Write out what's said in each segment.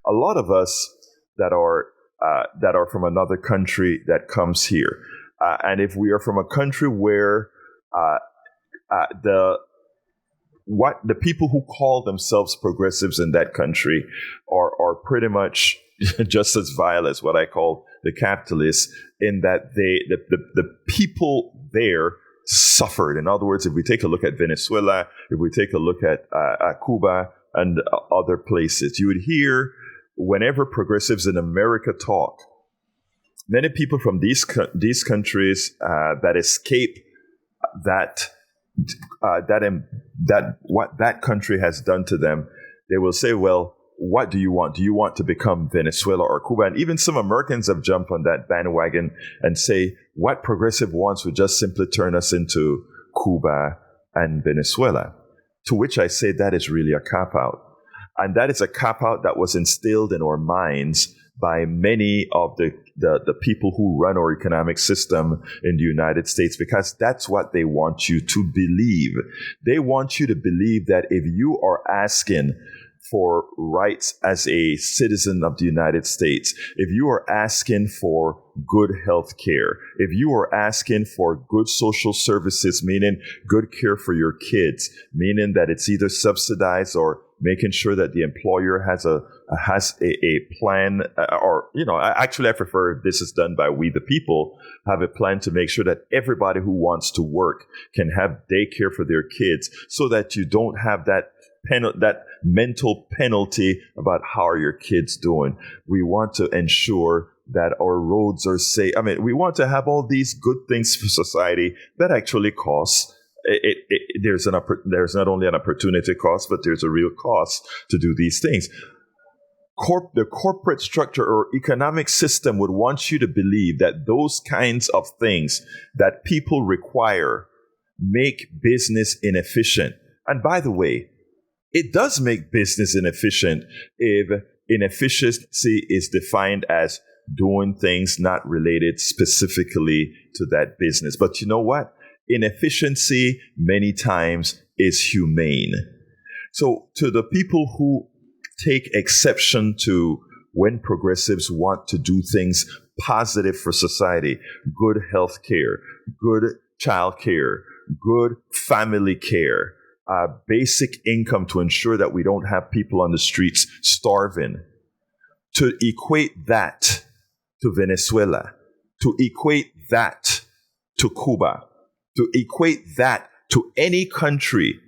a lot of us that are from another country that comes here, and if we are from a country where uh, the people who call themselves progressives in that country are pretty much just as vile as what I call the capitalists, in that the people there suffered. In other words, if we take a look at Venezuela, if we take a look at Cuba and other places, you would hear whenever progressives in America talk, many people from these countries that escape that what that country has done to them, they will say, well, what do you want? Do you want to become Venezuela or Cuba? And even some Americans have jumped on that bandwagon and say, what progressive wants would just simply turn us into Cuba and Venezuela. To which I say that is really a cop-out. And that is a cop-out that was instilled in our minds by many of the people who run our economic system in the United States, because that's what they want you to believe. They want you to believe that if you are asking for rights as a citizen of the United States, if you are asking for good health care, if you are asking for good social services, meaning good care for your kids, meaning that it's either subsidized or making sure that the employer has a plan, or, actually I prefer this is done by we the people, have a plan to make sure that everybody who wants to work can have daycare for their kids, so that you don't have that mental penalty about how are your kids doing. We want to ensure that our roads are safe. I mean, we want to have all these good things for society that actually cost. There's not only an opportunity cost, but there's a real cost to do these things. The corporate structure or economic system would want you to believe that those kinds of things that people require make business inefficient. And by the way, it does make business inefficient if inefficiency is defined as doing things not related specifically to that business. But you know what? Inefficiency many times is humane. So to the people who take exception to when progressives want to do things positive for society, good health care, good child care, good family care, basic income to ensure that we don't have people on the streets starving, to equate that to Venezuela, to equate that to Cuba, to equate that to any country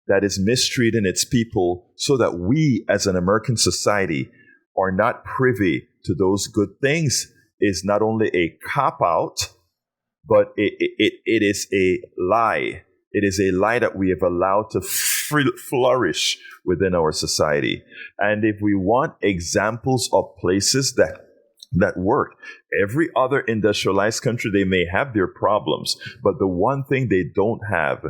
that is mistreating its people, so that we as an American society are not privy to those good things, is not only a cop-out, but it is a lie. It is a lie that we have allowed to flourish within our society. And if we want examples of places that work, every other industrialized country, they may have their problems, but the one thing they don't have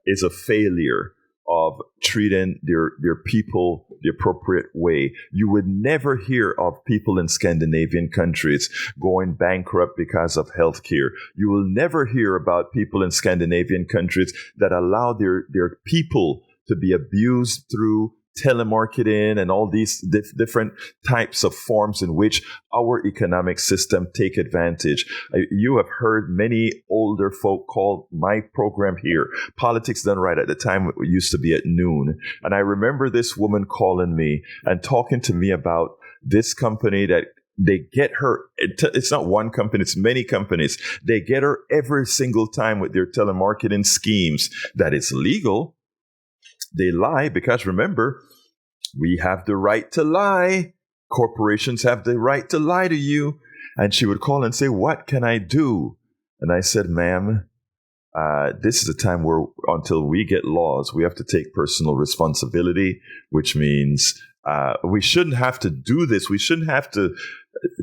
is a failure of treating their people the appropriate way. You would never hear of people in Scandinavian countries going bankrupt because of healthcare. You will never hear about people in Scandinavian countries that allow their people to be abused through telemarketing and all these different types of forms in which our economic system take advantage. You have heard many older folk call my program here Politics Done Right. At the time, it used to be at noon. And I remember this woman calling me and talking to me about this company that they get her. It's not one company, it's many companies. They get her every single time with their telemarketing schemes that is legal. They lie because, remember, we have the right to lie. Corporations have the right to lie to you. And she would call and say, what can I do? And I said, ma'am, this is a time where until we get laws, we have to take personal responsibility, which means we shouldn't have to do this. We shouldn't have to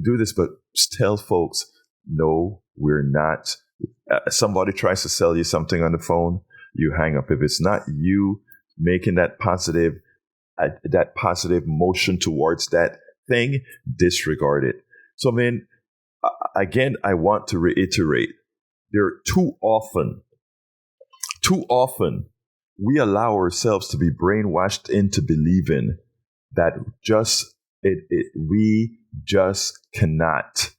do this, but tell folks, no, we're not. Somebody tries to sell you something on the phone, you hang up. If it's not you making that positive motion towards that thing, disregard it. So, I mean, again, I want to reiterate, there are too often, we allow ourselves to be brainwashed into believing that just We just cannot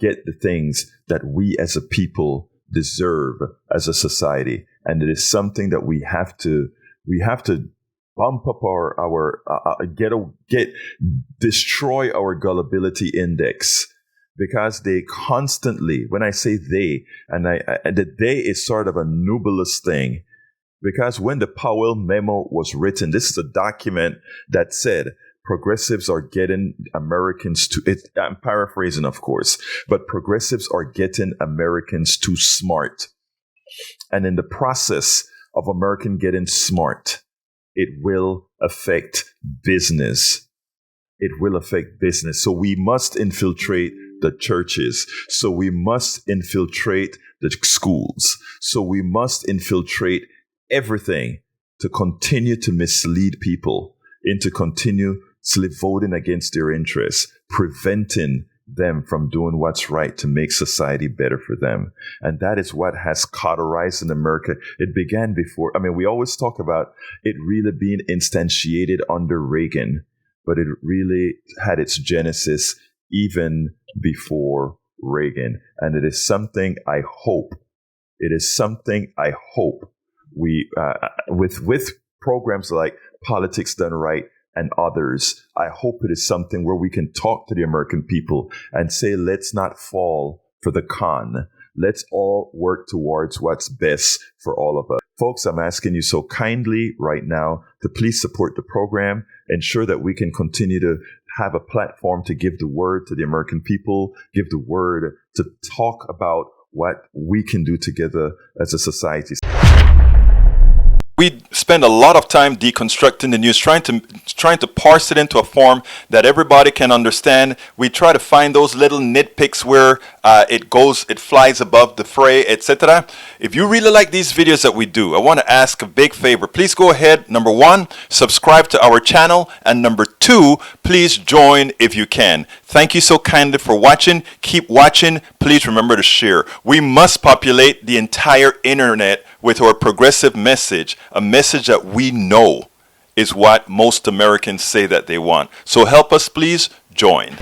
get the things that we as a people deserve as a society, and it is something that we have to bump up our destroy our gullibility index, because they constantly, when I say they, and the they is sort of a nebulous thing, because when the Powell memo was written, this is a document that said progressives are getting Americans to it. I'm paraphrasing, of course, but progressives are getting Americans too smart. And in the process of American getting smart, it will affect business. It will affect business. So we must infiltrate the churches. So we must infiltrate the schools. So we must infiltrate everything to continue to mislead people into continuously voting against their interests, preventing them from doing what's right to make society better for them. And that is what has cauterized in America. It began before. I mean, we always talk about it really being instantiated under Reagan, but it really had its genesis even before Reagan. And it is something I hope we, with programs like Politics Done Right and others, I hope it is something where we can talk to the American people and say, let's not fall for the con. Let's all work towards what's best for all of us. Folks, I'm asking you so kindly right now to please support the program, ensure that we can continue to have a platform to give the word to the American people, give the word to talk about what we can do together as a society. We spend a lot of time deconstructing the news, trying to parse it into a form that everybody can understand. We try to find those little nitpicks where it flies above the fray, etc. If you really like these videos that we do, I want to ask a big favor. Please go ahead. Number one, subscribe to our channel, and number two, please join if you can. Thank you so kindly for watching. Keep watching. Please remember to share. We must populate the entire internet with our progressive message, a message that we know is what most Americans say that they want. So help us, please join.